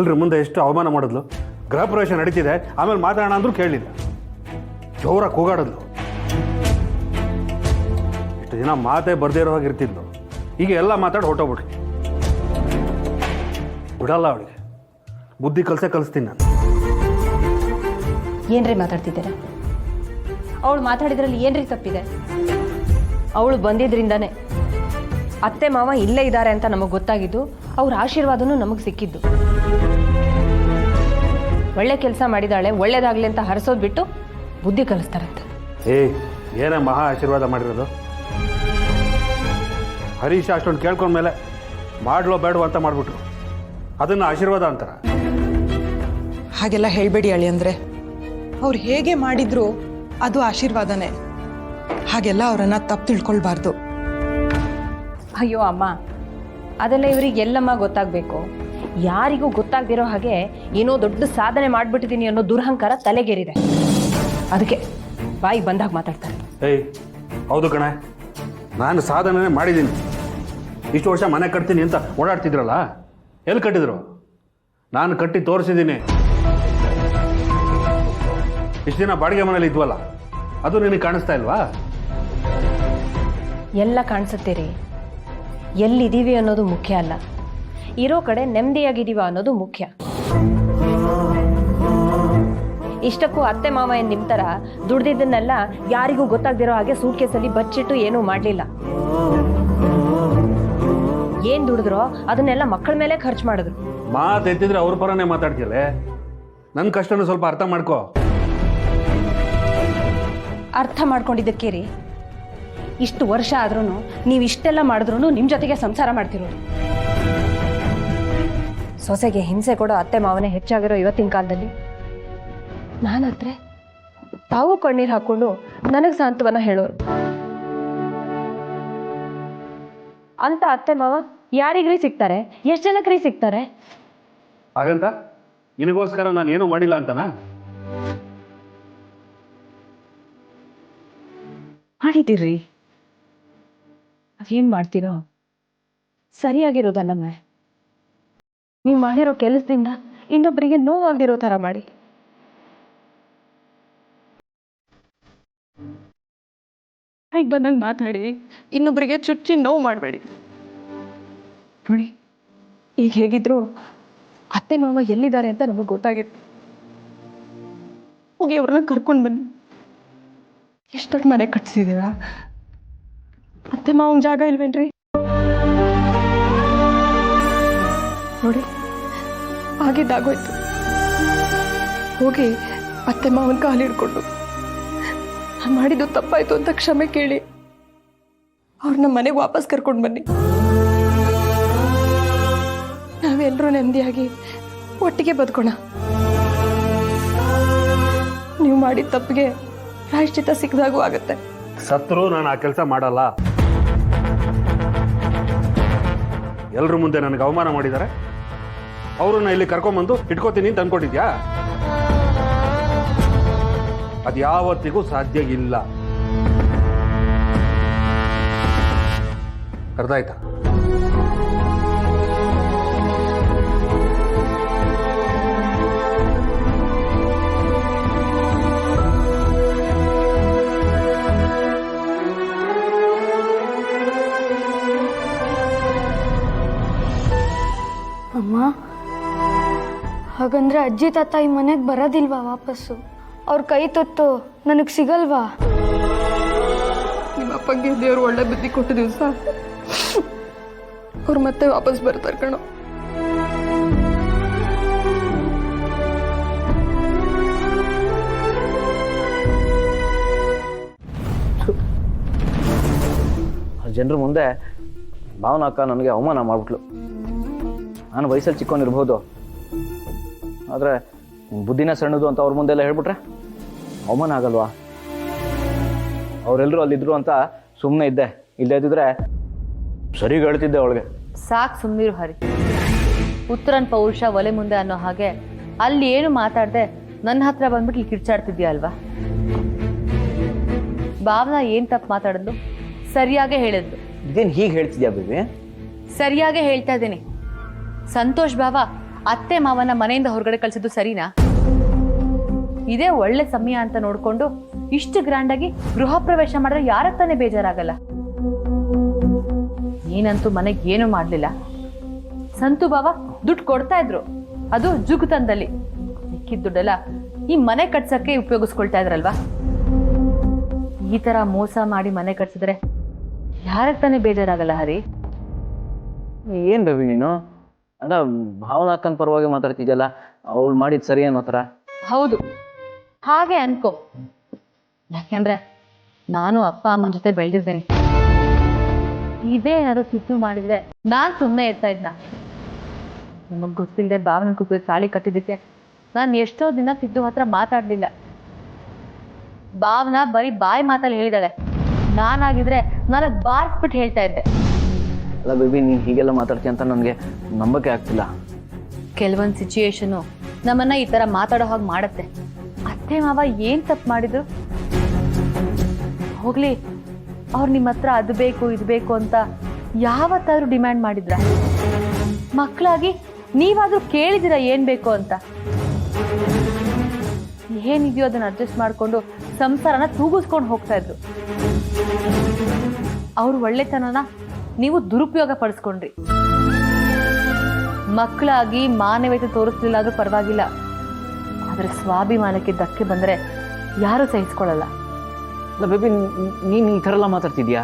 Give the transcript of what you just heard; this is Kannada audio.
ಎಲ್ಲರ ಮುಂದೆ ಎಷ್ಟು ಅವಮಾನ ಮಾಡಿದ್ಲು. ಗೃಹ ಪ್ರವೇಶ ನಡೀತಿದೆ, ಆಮೇಲೆ ಮಾತಾಡೋಣ ಅಂದ್ರೂ ಕೇಳಲಿಲ್ಲ. ಜೋರಾಗಿ ಕೂಗಾಡಿದ್ಲು. ಇಷ್ಟು ದಿನ ಮಾತೇ ಬರ್ದೇ ಇರೋ ಹಾಗೆ ಇರ್ತಿದ್ಲು. ಈಗ ಎಲ್ಲ ಮಾತಾಡಿ ಹೊಟ್ಟೋಗ್ಬಿಟ್ಲು. ಬಿಡಲ್ಲ ಅವಳಿಗೆ. ಬುದ್ಧಿ ಕಲಿಸ್ತೀನಿ ನಾನು. ಏನ್ರಿ ಮಾತಾಡ್ತಿದ್ದೀರಾ? ಅವಳು ಮಾತಾಡಿದ್ರಲ್ಲಿ ಏನ್ರಿ ತಪ್ಪಿದೆ? ಅವಳು ಬಂದಿದ್ರಿಂದಾನೆ ಅತ್ತೆ ಮಾವ ಇಲ್ಲೇ ಇದ್ದಾರೆ ಅಂತ ನಮಗೆ ಗೊತ್ತಾಗಿದ್ದು, ಅವ್ರ ಆಶೀರ್ವಾದನೂ ನಮಗೆ ಸಿಕ್ಕಿದ್ದು. ಒಳ್ಳೆ ಕೆಲಸ ಮಾಡಿದಾಳೆ, ಒಳ್ಳೇದಾಗ್ಲಿ ಅಂತ ಹರಿಸೋದು ಬಿಟ್ಟು ಬುದ್ಧಿ ಕಲಿಸ್ತಾರಂತೆ. ಏನೇ ಮಹಾ ಆಶೀರ್ವಾದ ಮಾಡಿರೋದು? ಹರೀಶ್ ಅಷ್ಟೊಂದು ಕೇಳ್ಕೊಂಡ್ಮೇಲೆ ಮಾಡ್ಲೋ ಬೇಡವೋ ಅಂತ ಮಾಡಿಬಿಟ್ರು. ಅದನ್ನು ಆಶೀರ್ವಾದ ಅಂತಾರ? ಹಾಗೆಲ್ಲ ಹೇಳಬೇಡಿ ಅಳಿ. ಅಂದರೆ ಅವ್ರು ಹೇಗೆ ಮಾಡಿದ್ರು ಅದು ಆಶೀರ್ವಾದನೇ. ಹಾಗೆಲ್ಲ ಅವರನ್ನು ತಪ್ಪು ತಿಳ್ಕೊಳ್ಬಾರ್ದು. ಅಯ್ಯೋ ಅಮ್ಮ, ಅದೆಲ್ಲ ಇವ್ರಿಗೆ ಎಲ್ಲಮ್ಮ ಗೊತ್ತಾಗಬೇಕು. ಯಾರಿಗೂ ಗೊತ್ತಾಗ್ದಿರೋ ಹಾಗೆ ಏನೋ ದೊಡ್ಡ ಸಾಧನೆ ಮಾಡಿಬಿಟ್ಟಿದ್ದೀನಿ ಅನ್ನೋ ದುರಹಂಕಾರ ತಲೆಗೇರಿದೆ. ಅದಕ್ಕೆ ಬಾಯಿಗೆ ಬಂದಾಗ ಮಾತಾಡ್ತಾರೆ. ಹೌದು ಕಣೆ, ನಾನು ಸಾಧನೆ ಮಾಡಿದ್ದೀನಿ. ಇಷ್ಟು ವರ್ಷ ಮನೆ ಕಟ್ತೀನಿ ಅಂತ ಓಡಾಡ್ತಿದ್ರಲ್ಲ, ಎಲ್ಲಿ ಕಟ್ಟಿದ್ರು? ನಾನು ಕಟ್ಟಿ ತೋರಿಸಿದ್ದೀನಿ. ಇಷ್ಟು ದಿನ ಬಾಡಿಗೆ ಮನೇಲಿ ಇದ್ವಲ್ಲ, ಅದು ನಿನಗೆ ಕಾಣಿಸ್ತಾ ಇಲ್ವಾ? ಎಲ್ಲ ಕಾಣಿಸುತ್ತೀರಿ. ಎಲ್ಲಿದ್ದೀವಿ ಅನ್ನೋದು ಮುಖ್ಯ ಅಲ್ಲ, ಇರೋ ಕಡೆ ನೆಮ್ಮದಿಯಾಗಿದ್ದೀವ ಅನ್ನೋದು ಮುಖ್ಯ. ಇಷ್ಟಕ್ಕೂ ಅತ್ತೆ ಮಾವ ಏನು ನಿಮ್ಮ ಥರ ದುಡ್ದಿದ್ದನ್ನೆಲ್ಲ ಯಾರಿಗೂ ಗೊತ್ತಾಗ್ದಿರೋ ಹಾಗೆ ಸೂಟ್ಕೇಸಲ್ಲಿ ಬಚ್ಚಿಟ್ಟು ಏನೂ ಮಾಡಲಿಲ್ಲ. ಏನು ದುಡಿದ್ರೋ ಅದನ್ನೆಲ್ಲ ಮಕ್ಕಳ ಮೇಲೆ ಖರ್ಚು ಮಾಡಿದ್ರು. ಮಾತೆತ್ತಿದ್ರೆ ಅವ್ರ ಪರನೇ ಮಾತಾಡ್ತಿಯಲ್ಲೇ. ನನ್ನ ಕಷ್ಟನೂ ಸ್ವಲ್ಪ ಅರ್ಥ ಮಾಡ್ಕೋ. ಅರ್ಥ ಮಾಡ್ಕೊಂಡಿದ್ದಕ್ಕೆ ರೀ, ಇಷ್ಟು ವರ್ಷ ಆದ್ರೂ ನೀವು ಇಷ್ಟೆಲ್ಲ ಮಾಡಿದ್ರು ನಿಮ್ಮ ಜೊತೆಗೆ ಸಂಸಾರ ಮಾಡ್ತಿರೋದು. ಸೊಸೆಗೆ ಹಿಂಸೆ ಕೊಡೋ ಅತ್ತೆ ಮಾವನೇ ಹೆಚ್ಚಾಗಿರೋ ಇವತ್ತಿನ ಕಾಲದಲ್ಲಿ ನಾನತ್ರ ತಾವು ಕಣ್ಣೀರು ಹಾಕೊಂಡು ನನಗೆ ಸಾಂತ್ವನ ಹೇಳೋರು. ಅಂತ ಅತ್ತೆ ಮಾವ ಯಾರಿಗ್ರಿ ಸಿಗ್ತಾರೆ? ಎಷ್ಟು ಜನಕ್ರಿ ಸಿಗ್ತಾರೆ? ಹಾಗಂತ ನಿನಗೋಸ್ಕರ ನಾನು ಏನೂ ಮಾಡಿಲ್ಲ ಅಂತನಾ? ಮಾಡಿದ್ದೀರ್ರಿ. ಅದೇನ್ ಮಾಡ್ತೀರೋ ಸರಿಯಾಗಿರೋದಲ್ಲಮ್ಮ. ನೀವು ಮಾಡಿರೋ ಕೆಲಸದಿಂದ ಇನ್ನೊಬ್ಬರಿಗೆ ನೋವಾಗಿರೋ ಥರ ಮಾಡಿ. ಹಾಗೆ ಬಂದಂಗೆ ಮಾತಾಡಿ ಇನ್ನೊಬ್ಬರಿಗೆ ಚುಚ್ಚಿ ನೋವು ಮಾಡಬೇಡಿ. ನೋಡಿ, ಈಗ ಹೇಗಿದ್ರು ಅತ್ತೆ ಮಾವ ಎಲ್ಲಿದ್ದಾರೆ ಅಂತ ನಮಗೆ ಗೊತ್ತಾಗಿತ್ತು. ಹೋಗಿ ಅವ್ರನ್ನ ಕರ್ಕೊಂಡು ಬನ್ನಿ. ಎಷ್ಟು ದೊಡ್ಡ ಮನೆ ಕಟ್ಸಿದ್ದೀರಾ? ಅತ್ತೆ ಮಾವಂಗೆ ಜಾಗ ಇಲ್ವೇನ್ರಿ? ನೋಡಿ, ಆಗಿದ್ದಾಗೋಯ್ತು. ಹೋಗಿ ಅತ್ತೆ ಮಾವನ ಕಾಲು ಹಿಡ್ಕೊಂಡು ನಾನು ಮಾಡಿದ್ದು ತಪ್ಪಾಯ್ತು ಅಂತ ಕ್ಷಮೆ ಕೇಳಿ ಅವ್ರನ್ನ ಮನೆಗೆ ವಾಪಸ್ ಕರ್ಕೊಂಡು ಬನ್ನಿ. ನಾವೆಲ್ಲರೂ ನೆಮ್ಮದಿಯಾಗಿ ಒಟ್ಟಿಗೆ ಬದುಕೋಣ. ನೀವು ಮಾಡಿದ ತಪ್ಪಿಗೆ ಪ್ರಾಯಶ್ಚಿತ್ತ ಸಿಕ್ಕದಾಗೂ ಆಗುತ್ತೆ. ಸತ್ರು ನಾನು ಆ ಕೆಲಸ ಮಾಡಲ್ಲ. ಎಲ್ಲರ ಮುಂದೆ ನನಗೆ ಅವಮಾನ ಮಾಡಿದ್ದಾರೆ. ಅವ್ರನ್ನ ಇಲ್ಲಿ ಕರ್ಕೊಂಬಂದು ಇಟ್ಕೋತೀನಿ ಅಂತ ಅನ್ಕೊಂಡಿದ್ಯಾ? ಅದು ಯಾವತ್ತಿಗೂ ಸಾಧ್ಯ ಇಲ್ಲ. ಅರ್ಥ ಆಯ್ತಾ? ಅಮ್ಮ, ಹಾಗಂದ್ರೆ ಅಜ್ಜಿ ತಾತ ಈ ಮನೆಗೆ ಬರೋದಿಲ್ವಾ ವಾಪಸ್ಸು? ಅವ್ರ ಕೈ ತೊತ್ತು ನನಗೆ ಸಿಗಲ್ವಾ? ನಿಮ್ಮ ಅಪ್ಪಂಗೆ ದೇವ್ರು ಒಳ್ಳೆ ಬುದ್ಧಿ ಕೊಟ್ಟ ದಿವಸ ಅವ್ರು ಮತ್ತೆ ವಾಪಸ್ ಬರ್ತಾರೆ ಕಣೋ. ಜನರ ಮುಂದೆ ಭಾವನ ಅಕ್ಕ ನನಗೆ ಅವಮಾನ ಮಾಡಿಬಿಟ್ಲು. ನಾನು ವಯಸ್ಸಲ್ಲಿ ಚಿಕ್ಕವನಿರ್ಬೋದು, ಆದರೆ ಬುದ್ಧಿನ ಸಣ್ಣದು ಅಂತ ಅವ್ರ ಮುಂದೆಲ್ಲ ಹೇಳ್ಬಿಟ್ರೆ ಅವಮಾನ ಆಗಲ್ವಾ? ಅವರೆಲ್ಲರೂ ಅಲ್ಲಿದ್ರು ಅಂತ ಸುಮ್ಮನೆ ಇದ್ದೆ. ಇಲ್ಲದೇ ಇದ್ದಿದ್ರೆ ಸರಿಗೆ ಹೇಳ್ತಿದ್ದೆ ಅವಳಿಗೆ. ಸಾಕು ಸುಮ್ಮನಿರು ಹರಿ. ಪುತ್ರನ ಪೌರುಷ ಒಲೆ ಮುಂದೆ ಅನ್ನೋ ಹಾಗೆ ಅಲ್ಲಿ ಏನು ಮಾತಾಡದೆ ನನ್ನ ಹತ್ರ ಬಂದ್ಬಿಟ್ಟು ಇಲ್ಲಿ ಕಿರ್ಚಾಡ್ತಿದ್ಯಾ ಅಲ್ವಾ? ಭಾವನಾ ಏನು ತಪ್ಪು ಮಾತಾಡಿದ್ಲು? ಸರಿಯಾಗೇ ಹೇಳಿದ್ಲು. ಇದೇನು ಹೀಗೆ ಹೇಳ್ತಿದ್ಯಾ ಬೇಬಿ? ಸರಿಯಾಗೇ ಹೇಳ್ತಾ ಇದ್ದೀನಿ. ಸಂತೋಷ್ ಭಾವ ಅತ್ತೆ ಮಾವನ ಮನೆಯಿಂದ ಹೊರಗಡೆ ಕಳ್ಸಿದ್ದು ಸರಿನಾ? ಇದೇ ಒಳ್ಳೆ ಸಮಯ ಅಂತ ನೋಡ್ಕೊಂಡು ಇಷ್ಟು ಗ್ರ್ಯಾಂಡ್ ಆಗಿ ಗೃಹ ಪ್ರವೇಶ ಮಾಡಿದ್ರೆ ಯಾರ ತಾನೇ ಬೇಜಾರಾಗಲ್ಲ. ನೀನಂತೂ ಮನೆಗೆ ಏನು ಮಾಡ್ಲಿಲ್ಲ. ಸಂತು ಬಾವ ದುಡ್ಡು ಕೊಡ್ತಾ ಇದ್ರು, ಅದು ಜುಗುತನದಲ್ಲಿ. ಸಿಕ್ಕಿದ ದುಡ್ಡೆಲ್ಲ ಈ ಮನೆ ಕಟ್ಸಕ್ಕೆ ಉಪಯೋಗಿಸ್ಕೊಳ್ತಾ ಇದ್ರಲ್ವಾ? ಈ ತರ ಮೋಸ ಮಾಡಿ ಮನೆ ಕಟ್ಸಿದ್ರೆ ಯಾರಕ್ಕೆ ತಾನೇ ಬೇಜಾರಾಗಲ್ಲ ಹರಿ? ಏನು ಬೇಬಿ ನೀನು ಅಲ್ಲ ಭಾವನಾ ಅಕ್ಕನ ಪರವಾಗಿ ಮಾತಾಡ್ತಿದ್ಯಲ್ಲ, ಅವ್ಳು ಮಾಡಿದ್ ಸರಿ ಅನ್ನೋ ಥರ. ಹೌದು, ಹಾಗೆ ಅನ್ಕೋ. ಯಾಕೆಂದ್ರೆ ನಾನು ಅಪ್ಪ ಅಮ್ಮನ ಜೊತೆ ಬೆಳೆದಿದ್ದೇನೆ. ಇದೇ ಏನಾದ್ರು ಸಿಟ್ಟು ಮಾಡಿದ್ರೆ ನಾನ್ ಸುಮ್ಮನೆ ಇರ್ತಾ ಇದ್ನ? ನಮಗ್ ಗೊತ್ತಿಲ್ಲದೆ ಭಾವನ ಕುಪ್ಪಿ ತಾಳಿ ಕಟ್ಟಿದ್ದಕ್ಕೆ ನಾನು ಎಷ್ಟೋ ದಿನ ಸಿದ್ದು ಹತ್ರ ಮಾತಾಡ್ಲಿಲ್ಲ. ಭಾವನ ಬರೀ ಬಾಯಿ ಮಾತಲ್ಲಿ ಹೇಳಿದಾಳೆ. ನಾನಾಗಿದ್ರೆ ನನಗ್ ಬಾರಿಸ್ಬಿಟ್ಟು ಹೇಳ್ತಾ ಇದ್ದೆ. ಅಲ್ಲ ಬೇಬಿ, ನೀನು ಹೀಗೆಲ್ಲ ಮಾತಾಡ್ತೀಯ ಅಂತ ನನಗೆ ನಂಬಕ್ಕೆ ಆಗ್ತಿಲ್ಲ. ಕೆಲವೊಂದು ಸಿಚುಯೇಷನು ನಮ್ಮನ್ನ ಈ ತರ ಮಾತಾಡೋ ಹಾಗೆ ಮಾಡತ್ತೆ. ಅತ್ತೆ ಮಾವ ಏನ್ ತಪ್ಪು ಮಾಡಿದ್ರು? ಹೋಗ್ಲಿ, ಅವ್ರು ನಿಮ್ಮ ಹತ್ರ ಅದು ಬೇಕು ಇದು ಬೇಕು ಅಂತ ಯಾವತ್ತಾದ್ರೂ ಡಿಮ್ಯಾಂಡ್ ಮಾಡಿದ್ರ? ಮಕ್ಕಳಾಗಿ ನೀವಾದ್ರೂ ಕೇಳಿದಿರ ಏನ್ ಬೇಕು ಅಂತ? ಏನಿದೆಯೋ ಅದನ್ನ ಅಡ್ಜಸ್ಟ್ ಮಾಡ್ಕೊಂಡು ಸಂಸಾರನ ತೂಗಿಸ್ಕೊಂಡು ಹೋಗ್ತಾ ಇದ್ರು. ಅವ್ರ ಒಳ್ಳೆತನನ ನೀವು ದುರುಪಯೋಗ ಪಡಿಸ್ಕೊಂಡ್ರಿ. ಮಕ್ಕಳಾಗಿ ಮಾನವೀಯತೆ ತೋರಿಸ್ಲಿಲ್ಲ ಆದ್ರೂ ಪರವಾಗಿಲ್ಲ, ಆದ್ರೆ ಸ್ವಾಭಿಮಾನಕ್ಕೆ ಧಕ್ಕೆ ಬಂದ್ರೆ ಯಾರು ಸಹಿಸ್ಕೊಳ್ಳಲ್ಲ. ಅಲ್ಲ ಬೇಬಿ, ನೀನು ಈ ಥರ ಎಲ್ಲ ಮಾತಾಡ್ತಿದ್ಯಾ?